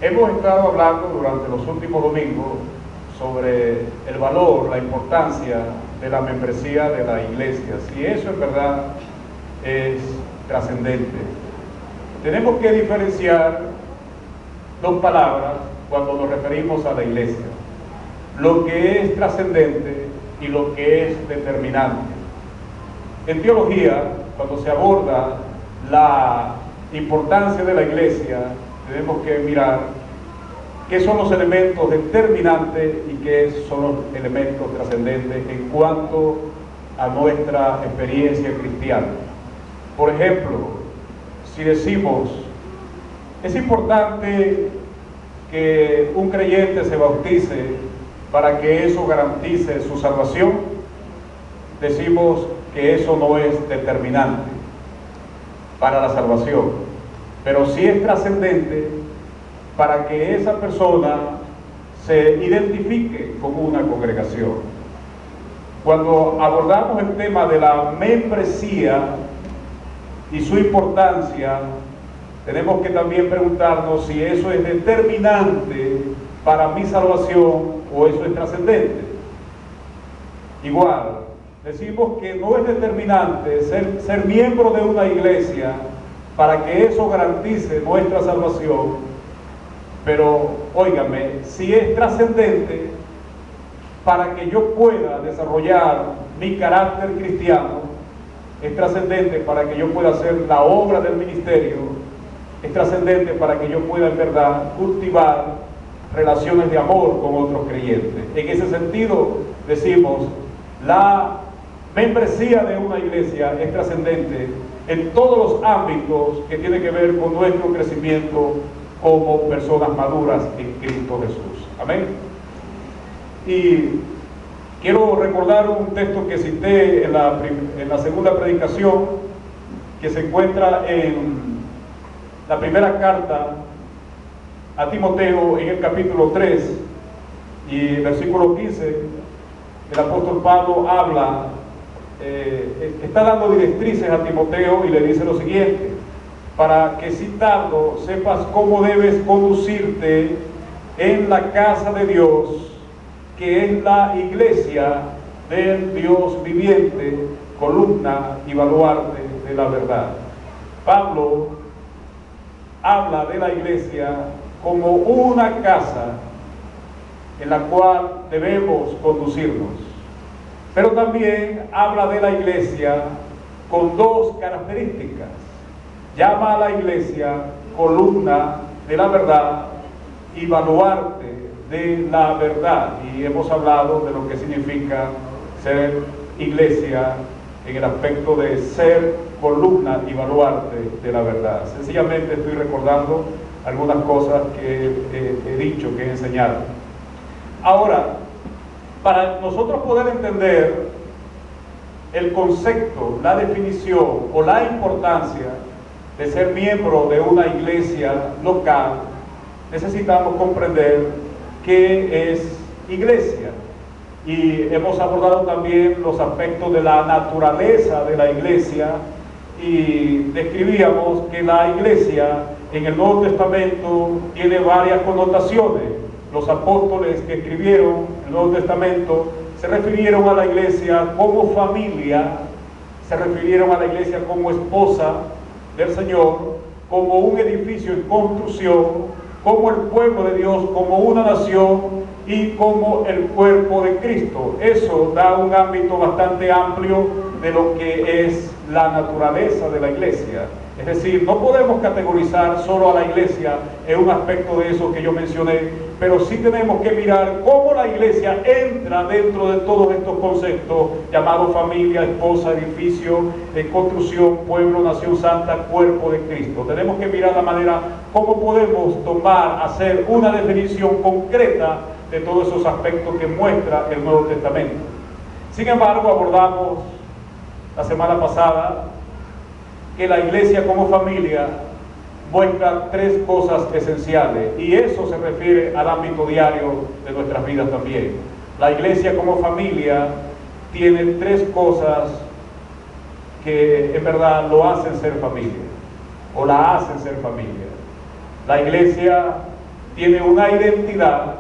Hemos estado hablando durante los últimos domingos sobre el valor, la importancia de la membresía de la iglesia. Si eso en verdad es trascendente. Tenemos que diferenciar dos palabras cuando nos referimos a la iglesia: lo que es trascendente y lo que es determinante. En teología, cuando se aborda la importancia de la iglesia, tenemos que mirar qué son los elementos determinantes y qué son los elementos trascendentes en cuanto a nuestra experiencia cristiana. Por ejemplo, si decimos, es importante que un creyente se bautice para que eso garantice su salvación, decimos que eso no es determinante para la salvación, pero sí es trascendente para que esa persona se identifique con una congregación. Cuando abordamos el tema de la membresía y su importancia, tenemos que también preguntarnos si eso es determinante para mi salvación o eso es trascendente. Igual, decimos que no es determinante ser miembro de una iglesia para que eso garantice nuestra salvación, pero óigame, si es trascendente para que yo pueda desarrollar mi carácter cristiano, es trascendente para que yo pueda hacer la obra del ministerio, es trascendente para que yo pueda en verdad cultivar relaciones de amor con otros creyentes. En ese sentido decimos, la membresía de una iglesia es trascendente en todos los ámbitos que tienen que ver con nuestro crecimiento como personas maduras en Cristo Jesús. Amén. Y quiero recordar un texto que cité en la segunda predicación, que se encuentra en la primera carta a Timoteo, en el capítulo 3 y versículo 15. El apóstol Pablo habla, está dando directrices a Timoteo y le dice lo siguiente: para que citando sepas cómo debes conducirte en la casa de Dios, que es la iglesia del Dios viviente, columna y baluarte de la verdad. Pablo habla de la iglesia como una casa en la cual debemos conducirnos, pero también habla de la iglesia con dos características. Llama a la iglesia columna de la verdad y baluarte de la verdad, y hemos hablado de lo que significa ser iglesia en el aspecto de ser columna y baluarte de la verdad. Sencillamente estoy recordando algunas cosas que he dicho, que he enseñado. Ahora, para nosotros poder entender el concepto, la definición o la importancia de ser miembro de una iglesia local, necesitamos comprender qué es iglesia. Y hemos abordado también los aspectos de la naturaleza de la iglesia, y describíamos que la iglesia en el Nuevo Testamento tiene varias connotaciones. Los apóstoles que escribieron el Nuevo Testamento se refirieron a la iglesia como familia, se refirieron a la iglesia como esposa del Señor, como un edificio en construcción, como el pueblo de Dios, como una nación y como el cuerpo de Cristo. Eso da un ámbito bastante amplio de lo que es la naturaleza de la iglesia. Es decir, no podemos categorizar solo a la iglesia en un aspecto de eso que yo mencioné, pero sí tenemos que mirar cómo la iglesia entra dentro de todos estos conceptos llamados familia, esposa, edificio, construcción, pueblo, nación santa, cuerpo de Cristo. Tenemos que mirar la manera cómo podemos hacer una definición concreta de todos esos aspectos que muestra el Nuevo Testamento. Sin embargo, abordamos la semana pasada que la iglesia como familia muestra tres cosas esenciales, y eso se refiere al ámbito diario de nuestras vidas también. La iglesia como familia tiene tres cosas que en verdad lo hacen ser familia, o la hacen ser familia. La iglesia tiene una identidad.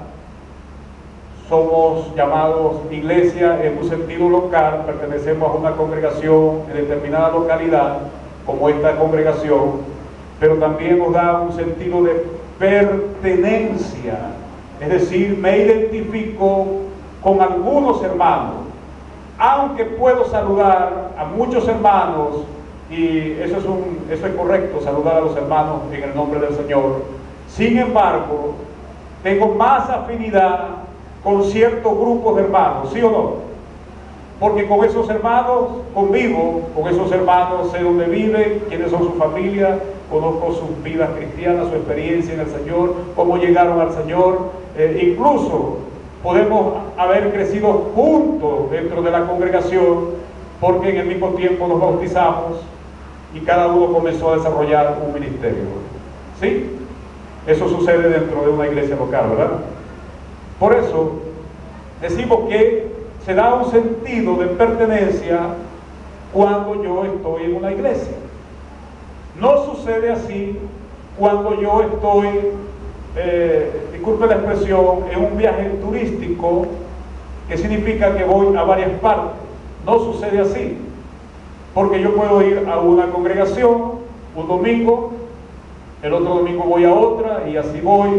Somos llamados iglesia en un sentido local, pertenecemos a una congregación en determinada localidad, como esta congregación, pero también nos da un sentido de pertenencia, es decir, me identifico con algunos hermanos, aunque puedo saludar a muchos hermanos, y eso es correcto, saludar a los hermanos en el nombre del Señor. Sin embargo, tengo más afinidad con ciertos grupos de hermanos, ¿sí o no? Porque con esos hermanos convivo, con esos hermanos sé dónde viven, quiénes son sus familias, conozco sus vidas cristianas, su experiencia en el Señor, cómo llegaron al Señor, incluso podemos haber crecido juntos dentro de la congregación, porque en el mismo tiempo nos bautizamos y cada uno comenzó a desarrollar un ministerio, ¿sí? Eso sucede dentro de una iglesia local, ¿verdad? Por eso decimos que se da un sentido de pertenencia cuando yo estoy en una iglesia. No sucede así cuando yo estoy, disculpe la expresión, en un viaje turístico, que significa que voy a varias partes. No sucede así, porque yo puedo ir a una congregación un domingo, el otro domingo voy a otra y así voy.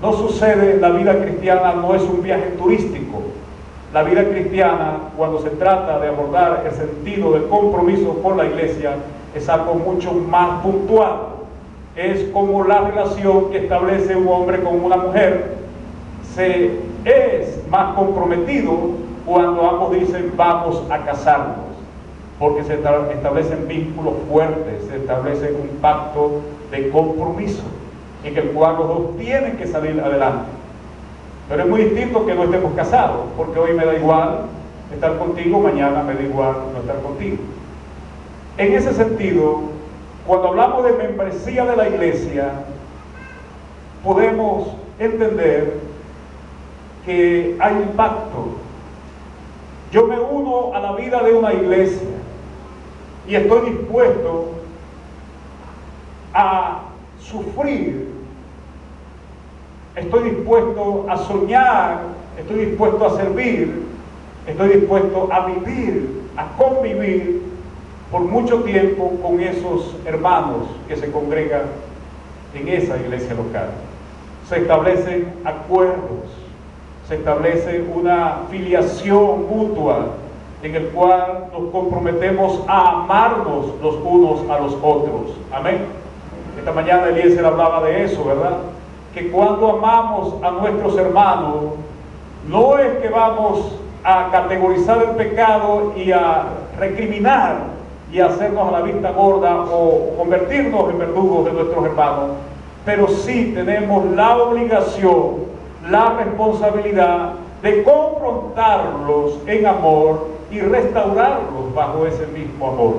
No sucede, la vida cristiana no es un viaje turístico. La vida cristiana, cuando se trata de abordar el sentido del compromiso con la iglesia, es algo mucho más puntual. Es como la relación que establece un hombre con una mujer. Se es más comprometido cuando ambos dicen vamos a casarnos, porque se establecen vínculos fuertes, se establece un pacto de compromiso en el cual los dos tienen que salir adelante. Pero es muy distinto que no estemos casados, porque hoy me da igual estar contigo, mañana me da igual no estar contigo. En ese sentido, cuando hablamos de membresía de la iglesia, podemos entender que hay un pacto. Yo me uno a la vida de una iglesia y estoy dispuesto a sufrir, estoy dispuesto a soñar, estoy dispuesto a servir, estoy dispuesto a vivir, a convivir por mucho tiempo con esos hermanos que se congregan en esa iglesia local. Se establecen acuerdos, se establece una filiación mutua en el cual nos comprometemos a amarnos los unos a los otros. Amén. Esta mañana Eliezer hablaba de eso, ¿verdad? Que cuando amamos a nuestros hermanos, no es que vamos a categorizar el pecado y a recriminar y a hacernos a la vista gorda o convertirnos en verdugos de nuestros hermanos, pero sí tenemos la obligación, la responsabilidad de confrontarlos en amor y restaurarlos bajo ese mismo amor.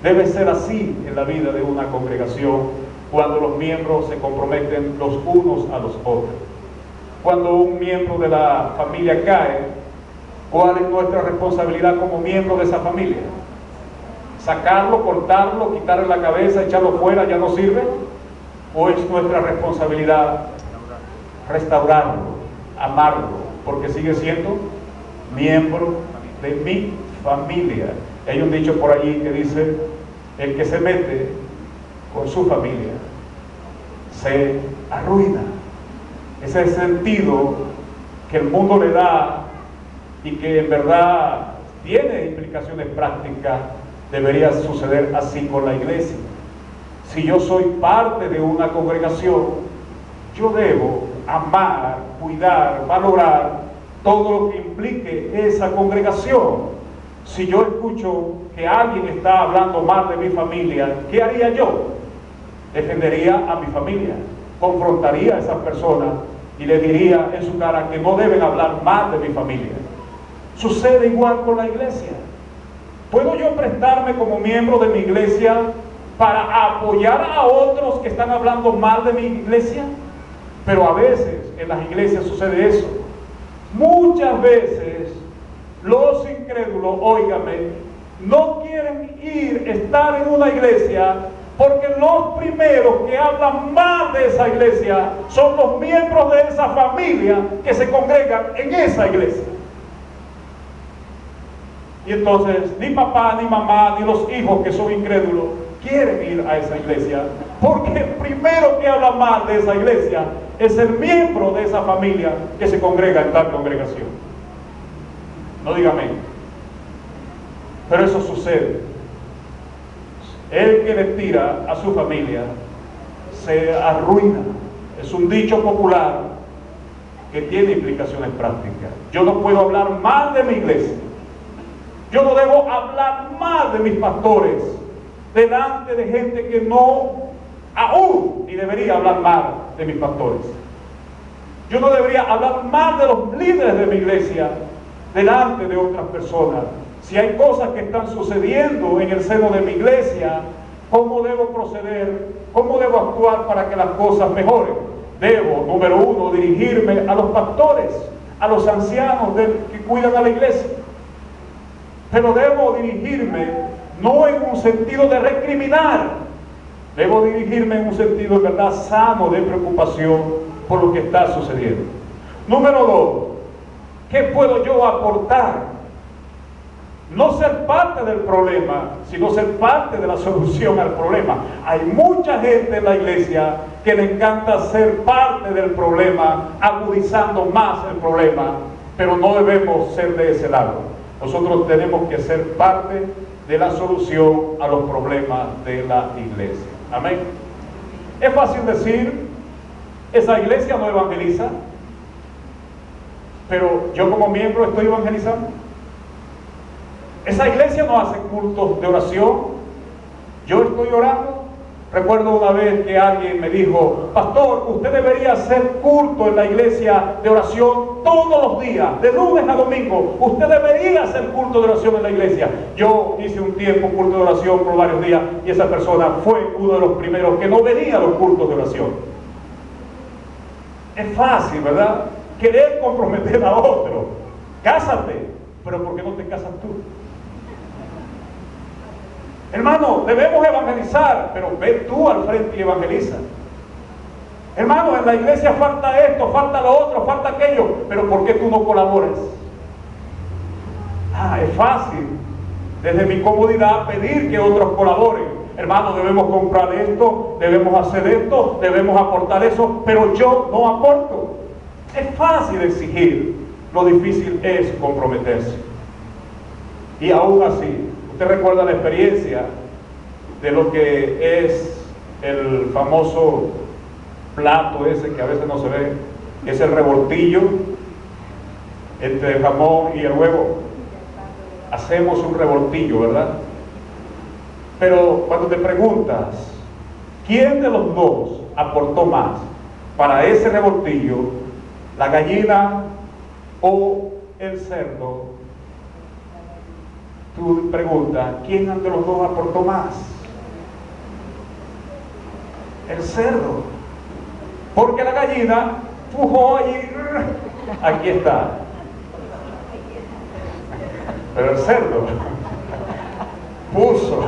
Debe ser así en la vida de una congregación, cuando los miembros se comprometen los unos a los otros. Cuando un miembro de la familia cae, ¿cuál es nuestra responsabilidad como miembro de esa familia? ¿Sacarlo, cortarlo, quitarle la cabeza, echarlo fuera, ya no sirve? ¿O es nuestra responsabilidad restaurarlo, amarlo, porque sigue siendo miembro de mi familia? Hay un dicho por allí que dice: el que se mete con su familia se arruina. Ese es el sentido que el mundo le da y que en verdad tiene implicaciones prácticas. Debería suceder así con la iglesia. Si yo soy parte de una congregación, yo debo amar, cuidar, valorar todo lo que implique esa congregación. Si yo escucho que alguien está hablando mal de mi familia, ¿qué haría yo? Defendería a mi familia, confrontaría a esas personas y les diría en su cara que no deben hablar mal de mi familia. Sucede igual con la iglesia. ¿Puedo yo prestarme como miembro de mi iglesia para apoyar a otros que están hablando mal de mi iglesia? Pero a veces en las iglesias sucede eso. Muchas veces los incrédulos, óigame, no quieren estar en una iglesia Porque los primeros que hablan mal de esa iglesia son los miembros de esa familia que se congregan en esa iglesia. Y entonces ni papá, ni mamá, ni los hijos que son incrédulos quieren ir a esa iglesia, porque el primero que habla mal de esa iglesia es el miembro de esa familia que se congrega en tal congregación. No diga amén. Pero eso sucede. El que le tira a su familia se arruina. Es un dicho popular que tiene implicaciones prácticas. Yo no puedo hablar mal de mi iglesia. Yo no debo hablar mal de mis pastores delante de gente que no aún ni debería hablar mal de mis pastores. Yo no debería hablar mal de los líderes de mi iglesia delante de otras personas. Si hay cosas que están sucediendo en el seno de mi iglesia, ¿cómo debo proceder? ¿Cómo debo actuar para que las cosas mejoren? Debo, número uno, dirigirme a los pastores, a los ancianos que cuidan a la iglesia. Pero debo dirigirme no en un sentido de recriminar, debo dirigirme en un sentido de verdad sano de preocupación por lo que está sucediendo. Número dos, ¿qué puedo yo aportar? No ser parte del problema, sino ser parte de la solución al problema. Hay mucha gente en la iglesia que le encanta ser parte del problema, agudizando más el problema, pero no debemos ser de ese lado. Nosotros tenemos que ser parte de la solución a los problemas de la iglesia. Amén. Es fácil decir, esa iglesia no evangeliza, pero yo como miembro estoy evangelizando. Esa iglesia no hace cultos de oración, yo estoy orando. Recuerdo una vez que alguien me dijo: pastor, usted debería hacer culto en la iglesia de oración todos los días, de lunes a domingo. Usted debería hacer culto de oración en la iglesia. Yo hice un tiempo culto de oración por varios días y esa persona fue uno de los primeros que no venía a los cultos de oración. Es fácil, ¿verdad? Querer comprometer a otro. Cásate, pero ¿por qué no te casas tú? Hermano, debemos evangelizar, pero ve tú al frente y evangeliza. Hermano, en la iglesia falta esto, falta lo otro, falta aquello, pero ¿por qué tú no colaboras? Es fácil, desde mi comodidad, pedir que otros colaboren. Hermano, debemos comprar esto, debemos hacer esto, debemos aportar eso, pero yo no aporto. Es fácil exigir, lo difícil es comprometerse. Y aún así, usted recuerda la experiencia de lo que es el famoso plato ese que a veces no se ve, que es el revoltillo entre el jamón y el huevo. Hacemos un revoltillo, ¿verdad? Pero cuando te preguntas, ¿quién de los dos aportó más para ese revoltillo, la gallina o el cerdo? Tú preguntas, ¿quién de los dos aportó más? El cerdo. Porque la gallina pujó allí, aquí está. Pero el cerdo puso.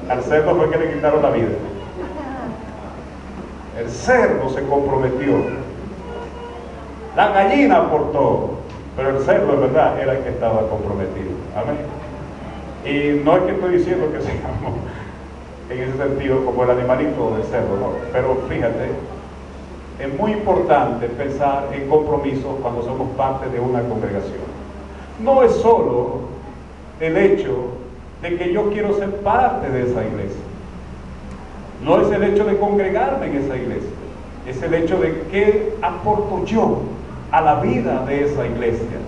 Al cerdo fue que le quitaron la vida. El cerdo se comprometió. La gallina aportó, pero el cerdo en verdad era el que estaba comprometido. Amén. Y no es que estoy diciendo que seamos en ese sentido como el animalito del cerdo, no. Pero fíjate, es muy importante pensar en compromisos cuando somos parte de una congregación. No es solo el hecho de que yo quiero ser parte de esa iglesia. No es el hecho de congregarme en esa iglesia. Es el hecho de qué aporto yo a la vida de esa iglesia.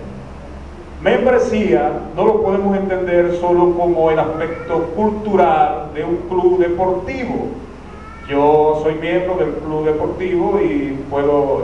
Membresía no lo podemos entender solo como el aspecto cultural de un club deportivo. Yo soy miembro del club deportivo y puedo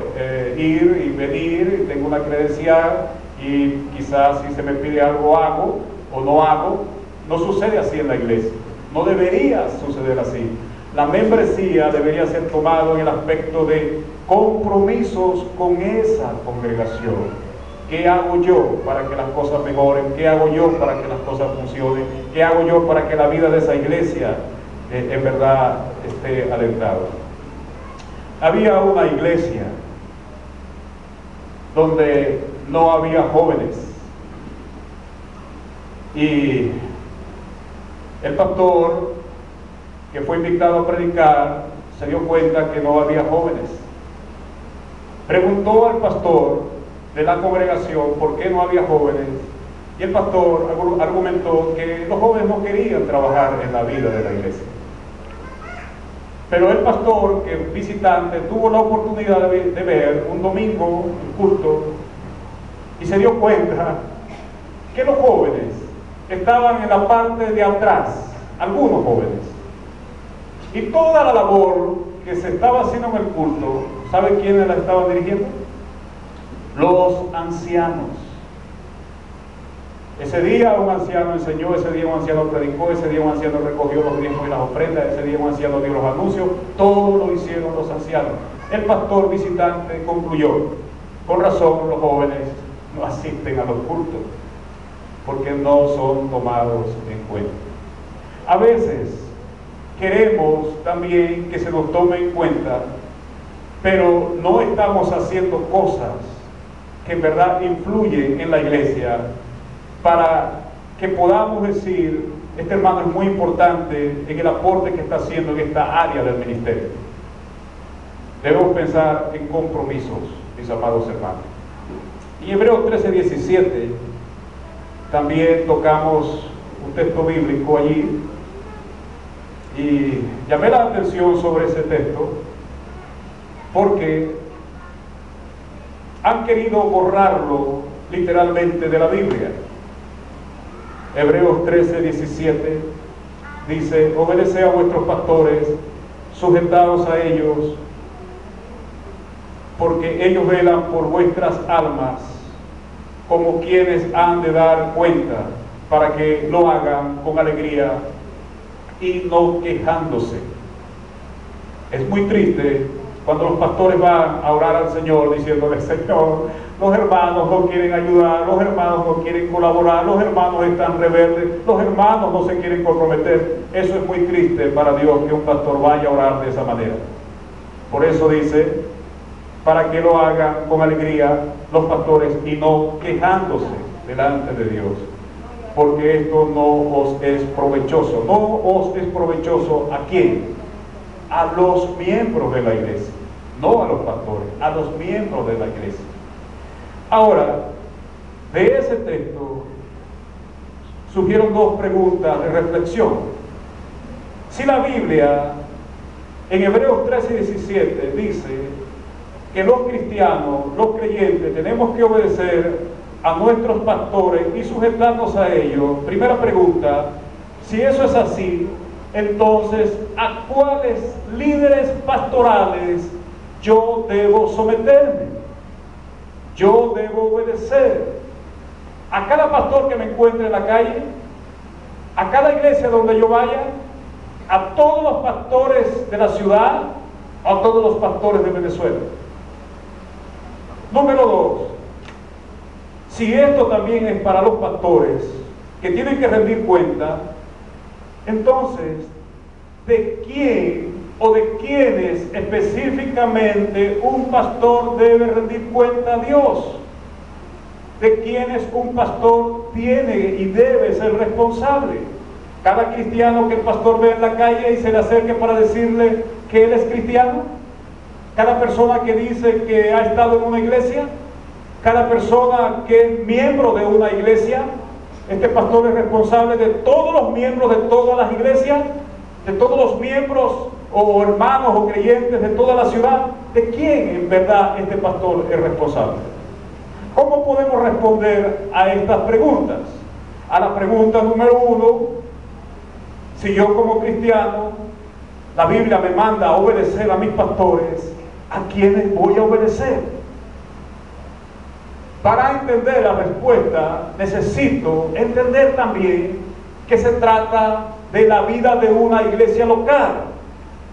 ir y venir, y tengo una credencial y quizás si se me pide algo hago o no hago. No sucede así en la iglesia, no debería suceder así. La membresía debería ser tomado en el aspecto de compromisos con esa congregación. ¿Qué hago yo para que las cosas mejoren? ¿Qué hago yo para que las cosas funcionen? ¿Qué hago yo para que la vida de esa iglesia en verdad esté alentada? Había una iglesia donde no había jóvenes, y el pastor que fue invitado a predicar se dio cuenta que no había jóvenes. Preguntó al pastor de la congregación por qué no había jóvenes, y el pastor argumentó que los jóvenes no querían trabajar en la vida de la iglesia. Pero el pastor, que visitante, tuvo la oportunidad de ver un domingo el culto y se dio cuenta que los jóvenes estaban en la parte de atrás, algunos jóvenes, y toda la labor que se estaba haciendo en el culto, ¿sabe quiénes la estaban dirigiendo? Los ancianos. Ese día un anciano enseñó, ese día un anciano predicó, ese día un anciano recogió los diezmos y las ofrendas, ese día un anciano dio los anuncios, todo lo hicieron los ancianos. El pastor visitante concluyó: con razón los jóvenes no asisten a los cultos, porque no son tomados en cuenta. A veces queremos también que se nos tome en cuenta, pero no estamos haciendo cosas que en verdad influyen en la iglesia para que podamos decir: este hermano es muy importante en el aporte que está haciendo en esta área del ministerio. Debemos pensar en compromisos, mis amados hermanos. Y Hebreos 13:17 también tocamos un texto bíblico allí, y llamé la atención sobre ese texto porque han querido borrarlo literalmente de la Biblia. Hebreos 13:17 dice: obedeced a vuestros pastores, sujetaos a ellos, porque ellos velan por vuestras almas, como quienes han de dar cuenta, para que lo hagan con alegría y no quejándose. Es muy triste cuando los pastores van a orar al Señor diciéndole: Señor, los hermanos no quieren ayudar, los hermanos no quieren colaborar, los hermanos están rebeldes, los hermanos no se quieren comprometer. Eso es muy triste para Dios, que un pastor vaya a orar de esa manera. Por eso dice: para que lo hagan con alegría los pastores y no quejándose delante de Dios, porque esto no os es provechoso. No os es provechoso ¿a quién? A los miembros de la iglesia, no a los pastores, a los miembros de la iglesia. Ahora, de ese texto surgieron dos preguntas de reflexión. Si la Biblia en Hebreos 13:17 dice que los cristianos, los creyentes, tenemos que obedecer a nuestros pastores y sujetarnos a ellos, primera pregunta: si eso es así, entonces ¿a cuáles líderes pastorales yo debo someterme? Yo debo obedecer. ¿A cada pastor que me encuentre en la calle? ¿A cada iglesia donde yo vaya? ¿A todos los pastores de la ciudad? ¿O a todos los pastores de Venezuela? Número dos: si esto también es para los pastores que tienen que rendir cuenta, entonces, ¿de quién o de quiénes específicamente un pastor debe rendir cuenta a Dios? ¿De quiénes un pastor tiene y debe ser responsable? ¿Cada cristiano que el pastor ve en la calle y se le acerque para decirle que él es cristiano? ¿Cada persona que dice que ha estado en una iglesia? ¿Cada persona que es miembro de una iglesia? Este pastor es responsable de todos los miembros de todas las iglesias, de todos los miembros o hermanos o creyentes de toda la ciudad. ¿De quién en verdad este pastor es responsable? ¿Cómo podemos responder a estas preguntas? A la pregunta número uno: si yo como cristiano, la Biblia me manda a obedecer a mis pastores, ¿a quiénes voy a obedecer? Para entender la respuesta, necesito entender también que se trata de la vida de una iglesia local,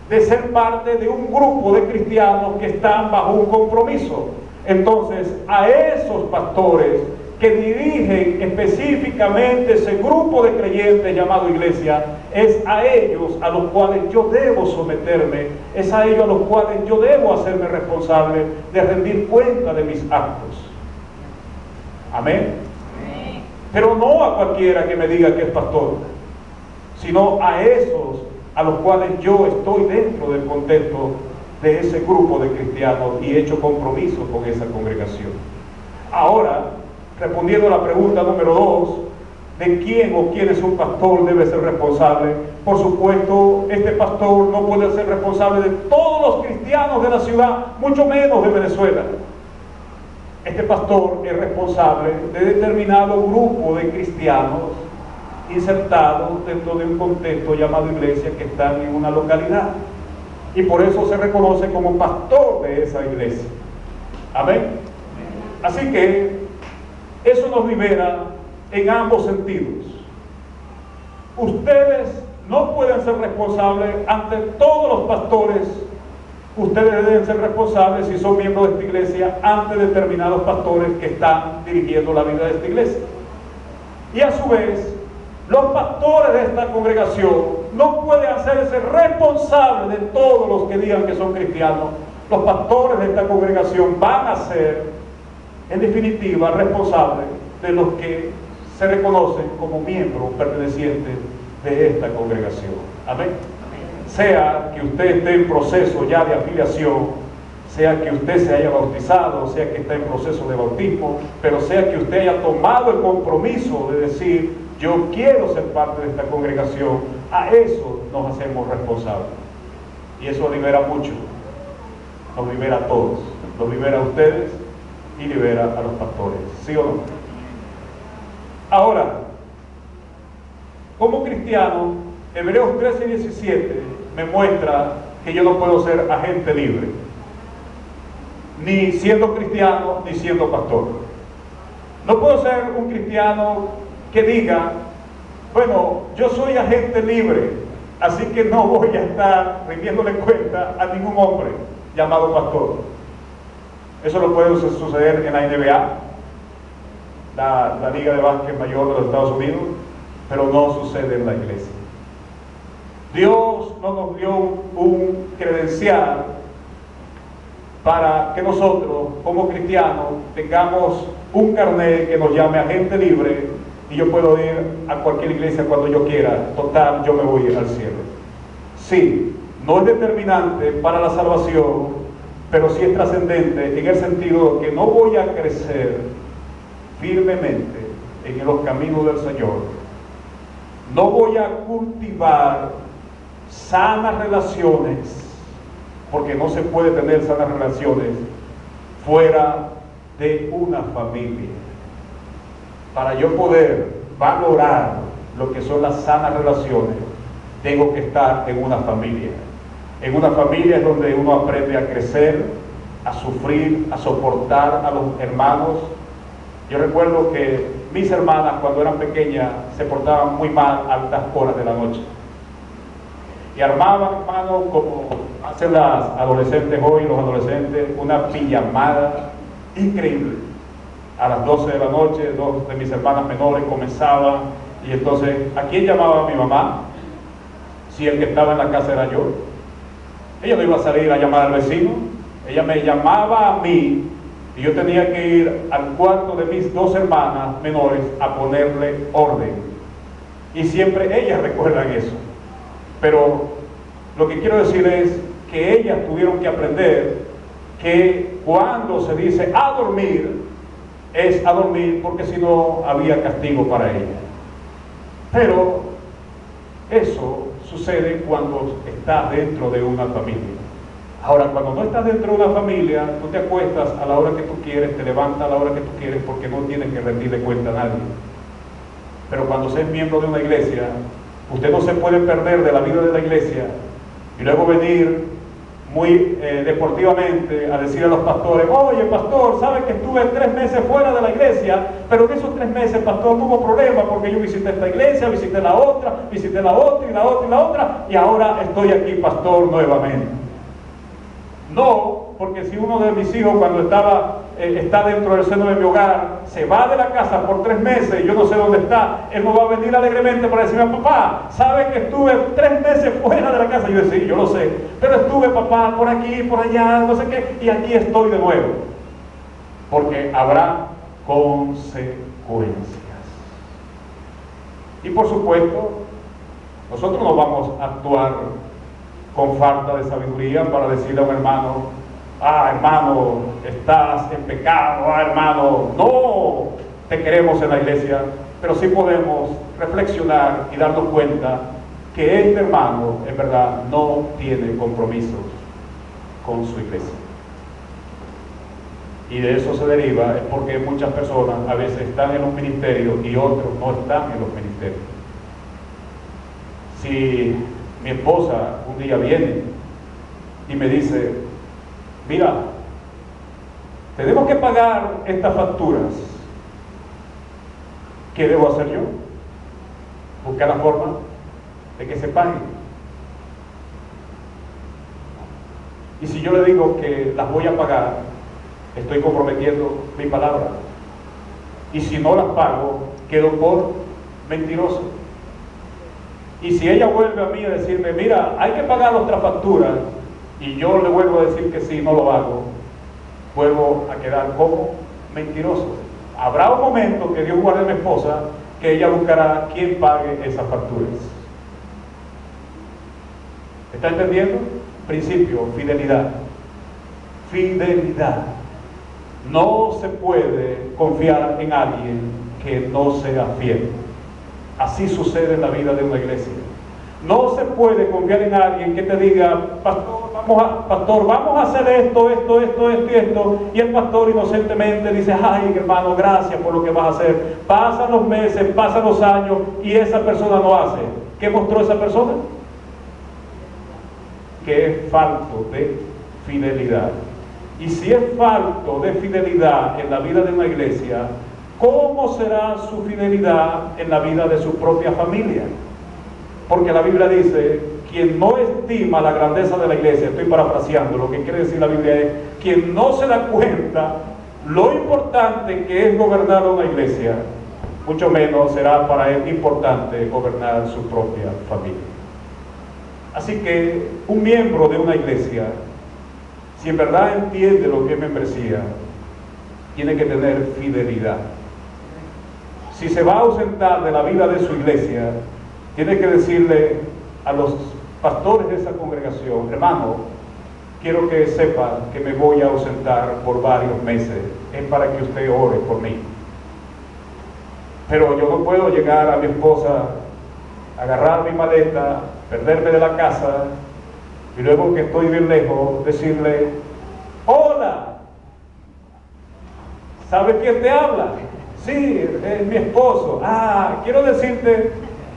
de ser parte de un grupo de cristianos que están bajo un compromiso. Entonces, a esos pastores que dirigen específicamente ese grupo de creyentes llamado iglesia, es a ellos a los cuales yo debo someterme, es a ellos a los cuales yo debo hacerme responsable de rendir cuenta de mis actos. Amén. Pero no a cualquiera que me diga que es pastor, sino a esos a los cuales yo estoy dentro del contexto de ese grupo de cristianos y he hecho compromiso con esa congregación. Ahora, respondiendo a la pregunta número 2, de quién o quién es un pastor debe ser responsable. Por supuesto, este pastor no puede ser responsable de todos los cristianos de la ciudad, mucho menos de Venezuela. Este pastor es responsable de determinado grupo de cristianos insertados dentro de un contexto llamado iglesia que están en una localidad. Y por eso se reconoce como pastor de esa iglesia. Amén. Así que eso nos libera en ambos sentidos. Ustedes no pueden ser responsables ante todos los pastores. Ustedes deben ser responsables, si son miembros de esta iglesia, ante determinados pastores que están dirigiendo la vida de esta iglesia. Y a su vez, los pastores de esta congregación no pueden hacerse responsables de todos los que digan que son cristianos. Los pastores de esta congregación van a ser, en definitiva, responsables de los que se reconocen como miembros pertenecientes de esta congregación. Amén. Sea que usted esté en proceso ya de afiliación, sea que usted se haya bautizado, sea que esté en proceso de bautismo, pero sea que usted haya tomado el compromiso de decir, yo quiero ser parte de esta congregación, a eso nos hacemos responsables. Y eso libera mucho, nos libera a todos, nos libera a ustedes y libera a los pastores, ¿sí o no? Ahora, como cristiano, Hebreos 13:17 me muestra que yo no puedo ser agente libre, ni siendo cristiano, ni siendo pastor. No puedo ser un cristiano que diga, bueno, yo soy agente libre, así que no voy a estar rindiéndole cuenta a ningún hombre llamado pastor. Eso lo puede suceder en la NBA, la Liga de Básquet Mayor de los Estados Unidos, pero no sucede en la iglesia. Dios no nos dio un credencial para que nosotros, como cristianos, tengamos un carnet que nos llame agente libre y yo puedo ir a cualquier iglesia cuando yo quiera. Total, yo me voy al cielo. Sí, no es determinante para la salvación, pero sí es trascendente en el sentido de que no voy a crecer firmemente en los caminos del Señor. No voy a cultivar sanas relaciones, porque no se puede tener sanas relaciones fuera de una familia. Para yo poder valorar lo que son las sanas relaciones, tengo que estar en una familia. En una familia es donde uno aprende a crecer, a sufrir, a soportar a los hermanos. Yo recuerdo que mis hermanas, cuando eran pequeñas, se portaban muy mal a altas horas de la noche. Y armaban, hermano, como hacen las adolescentes hoy, los adolescentes, una pijamada increíble. A las 12 de la noche, dos de mis hermanas menores comenzaban, y entonces, ¿a quién llamaba mi mamá? Si el que estaba en la casa era yo. Ella no iba a salir a llamar al vecino, ella me llamaba a mí, y yo tenía que ir al cuarto de mis dos hermanas menores a ponerle orden. Y siempre ellas recuerdan eso. Pero lo que quiero decir es que ellas tuvieron que aprender que cuando se dice a dormir, es a dormir, porque si no había castigo para ellas. Pero eso sucede cuando estás dentro de una familia. Ahora, cuando no estás dentro de una familia, tú te acuestas a la hora que tú quieres, te levantas a la hora que tú quieres, porque no tienes que rendirle cuenta a nadie. Pero cuando se es miembro de una iglesia, usted no se puede perder de la vida de la iglesia y luego venir muy deportivamente a decir a los pastores, oye pastor, ¿sabe que estuve 3 meses fuera de la iglesia? Pero en esos 3 meses, pastor, no hubo problema porque yo visité esta iglesia, visité la otra y la otra y la otra y ahora estoy aquí, pastor, nuevamente. No, porque si uno de mis hijos cuando está dentro del seno de mi hogar, se va de la casa por 3 meses y yo no sé dónde está, él no va a venir alegremente para decirme: papá, ¿sabe que estuve 3 meses fuera de la casa? Yo decía: sí, yo lo sé, pero estuve, papá, por aquí, por allá, no sé qué, y aquí estoy de nuevo. Porque habrá consecuencias. Y por supuesto, nosotros no vamos a actuar con falta de sabiduría para decirle a un hermano: ah, hermano, estás en pecado, ah, hermano, no te queremos en la iglesia. Pero sí podemos reflexionar y darnos cuenta que este hermano, en verdad, no tiene compromisos con su iglesia. Y de eso se deriva, es porque muchas personas a veces están en los ministerios y otros no están en los ministerios. Si mi esposa un día viene y me dice: mira, tenemos que pagar estas facturas, ¿qué debo hacer yo? Buscar la forma de que se paguen. Y si yo le digo que las voy a pagar, estoy comprometiendo mi palabra. Y si no las pago, quedo por mentiroso. Y si ella vuelve a mí a decirme: mira, hay que pagar nuestras facturas, y yo le vuelvo a decir que sí, no lo hago, vuelvo a quedar como mentiroso. Habrá un momento que Dios guarde a mi esposa, que ella buscará quién pague esas facturas. ¿Está entendiendo? Principio: fidelidad. Fidelidad. No se puede confiar en alguien que no sea fiel. Así sucede en la vida de una iglesia. No se puede confiar en alguien que te diga: pastor, vamos a hacer esto, y el pastor inocentemente dice: ay, hermano, gracias por lo que vas a hacer. Pasan los meses, pasan los años y esa persona no hace. ¿Qué mostró esa persona? Que es falto de fidelidad. Y si es falto de fidelidad en la vida de una iglesia, ¿cómo será su fidelidad en la vida de su propia familia? Porque la Biblia dice: quien no estima la grandeza de la iglesia, estoy parafraseando, lo que quiere decir la Biblia es: quien no se da cuenta lo importante que es gobernar una iglesia, mucho menos será para él importante gobernar su propia familia. Así que un miembro de una iglesia, si en verdad entiende lo que es membresía, tiene que tener fidelidad. Si se va a ausentar de la vida de su iglesia, tiene que decirle a los pastores de esa congregación: hermano, quiero que sepa que me voy a ausentar por varios meses, es para que usted ore por mí. Pero yo no puedo llegar a mi esposa, agarrar mi maleta, perderme de la casa, y luego que estoy bien lejos, decirle: hola, ¿sabe quién te habla? Sí, es mi esposo. Ah, quiero decirte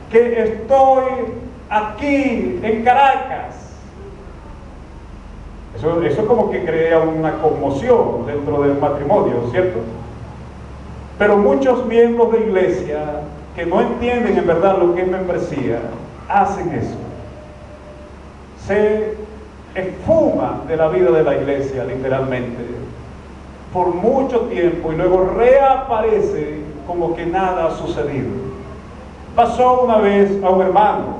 que estoy aquí en Caracas. Eso como que crea una conmoción dentro del matrimonio, ¿cierto? Pero muchos miembros de iglesia que no entienden en verdad lo que es membresía, hacen eso. Se esfuman de la vida de la iglesia, literalmente, por mucho tiempo, y luego reaparece como que nada ha sucedido. Pasó una vez a un hermano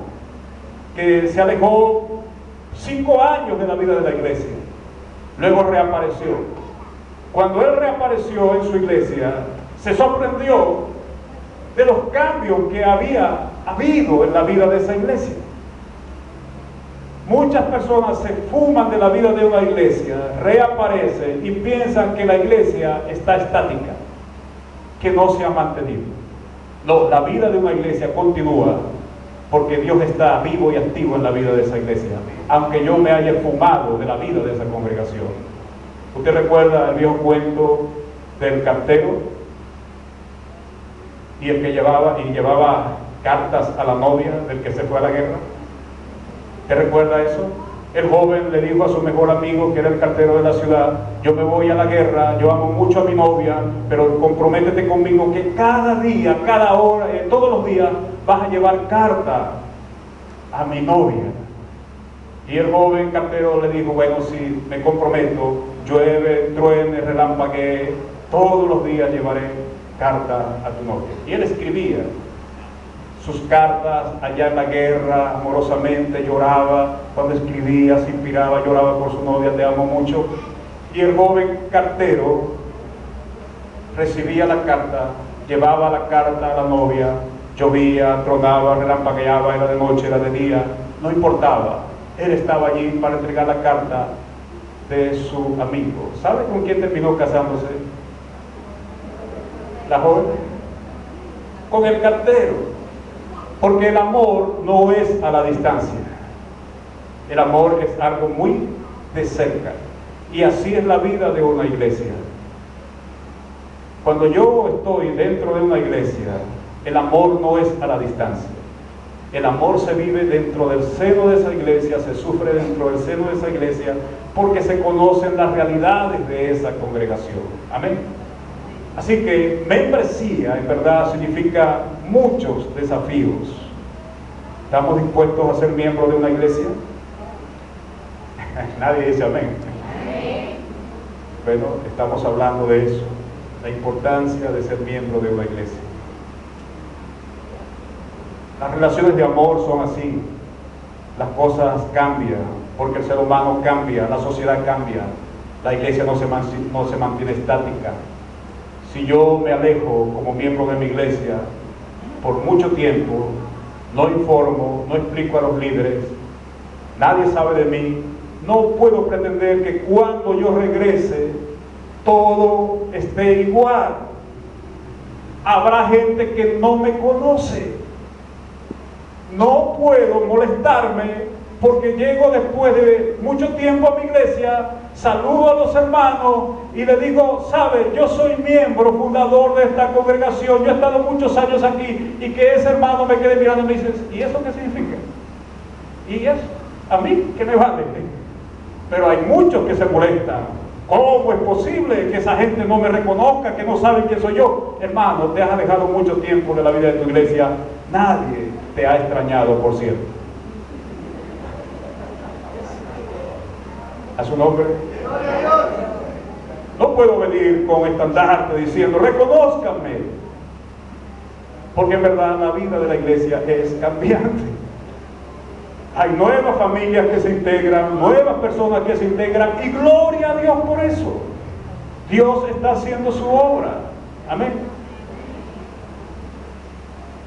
que se alejó 5 años de la vida de la iglesia, luego reapareció. Cuando él reapareció en su iglesia, se sorprendió de los cambios que había habido en la vida de esa iglesia. Muchas personas se fuman de la vida de una iglesia, reaparecen y piensan que la iglesia está estática, que no se ha mantenido. No, la vida de una iglesia continúa porque Dios está vivo y activo en la vida de esa iglesia, aunque yo me haya fumado de la vida de esa congregación. ¿Usted recuerda el viejo cuento del cartero y el que llevaba cartas a la novia del que se fue a la guerra? ¿Te recuerda eso? El joven le dijo a su mejor amigo, que era el cartero de la ciudad: yo me voy a la guerra, yo amo mucho a mi novia, pero comprométete conmigo que cada día, cada hora, todos los días vas a llevar carta a mi novia. Y el joven cartero le dijo, bueno, sí, me comprometo, llueve, truene, relampaguee, todos los días llevaré cartas a tu novia. Y él escribía sus cartas allá en la guerra, amorosamente, lloraba cuando escribía, se inspiraba, lloraba por su novia, te amo mucho. Y el joven cartero recibía la carta, llevaba la carta a la novia, llovía, tronaba, relampagueaba, era de noche, era de día, no importaba. Él estaba allí para entregar la carta de su amigo. ¿Sabe con quién terminó casándose la joven? Con el cartero. Porque el amor no es a la distancia. El amor es algo muy de cerca. Y así es la vida de una iglesia. Cuando yo estoy dentro de una iglesia, el amor no es a la distancia. El amor se vive dentro del seno de esa iglesia, se sufre dentro del seno de esa iglesia, porque se conocen las realidades de esa congregación. Amén. Así que membresía, en verdad, significa muchos desafíos. ¿Estamos dispuestos a ser miembros de una iglesia? Nadie dice amén. Bueno, estamos hablando de eso, la importancia de ser miembro de una iglesia. Las relaciones de amor son así. Las cosas cambian, porque el ser humano cambia, la sociedad cambia, la iglesia no se mantiene estática. Si yo me alejo como miembro de mi iglesia por mucho tiempo, no informo, no explico a los líderes, nadie sabe de mí, no puedo pretender que cuando yo regrese todo esté igual. Habrá gente que no me conoce. No puedo molestarme porque llego después de mucho tiempo a mi iglesia, saludo a los hermanos y le digo, ¿sabe? Yo soy miembro fundador de esta congregación, yo he estado muchos años aquí, y que ese hermano me quede mirando y me dice, ¿y eso qué significa? ¿Y eso? ¿A mí qué me vale? Pero hay muchos que se molestan. ¿Cómo es posible que esa gente no me reconozca, que no saben quién soy yo? Hermano, te has alejado mucho tiempo de la vida de tu iglesia. Nadie te ha extrañado, por cierto. ¿A su nombre? No puedo venir con estandarte diciendo, reconózcanme. Porque en verdad la vida de la iglesia es cambiante. Hay nuevas familias que se integran, nuevas personas que se integran, y gloria a Dios por eso. Dios está haciendo su obra. Amén.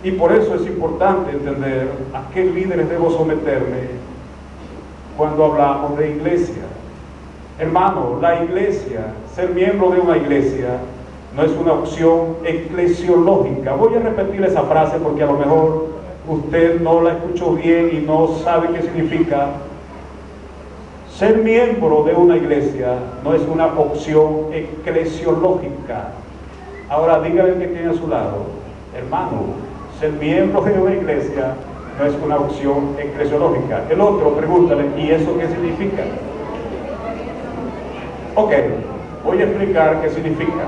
Y por eso es importante entender a qué líderes debo someterme cuando hablamos de iglesia. Hermano, la iglesia, ser miembro de una iglesia, no es una opción eclesiológica. Voy a repetir esa frase porque a lo mejor usted no la escuchó bien y no sabe qué significa. Ser miembro de una iglesia no es una opción eclesiológica. Ahora dígale que tiene a su lado, hermano, ser miembro de una iglesia no es una opción eclesiológica. El otro, pregúntale, ¿y eso qué significa? Ok, voy a explicar qué significa.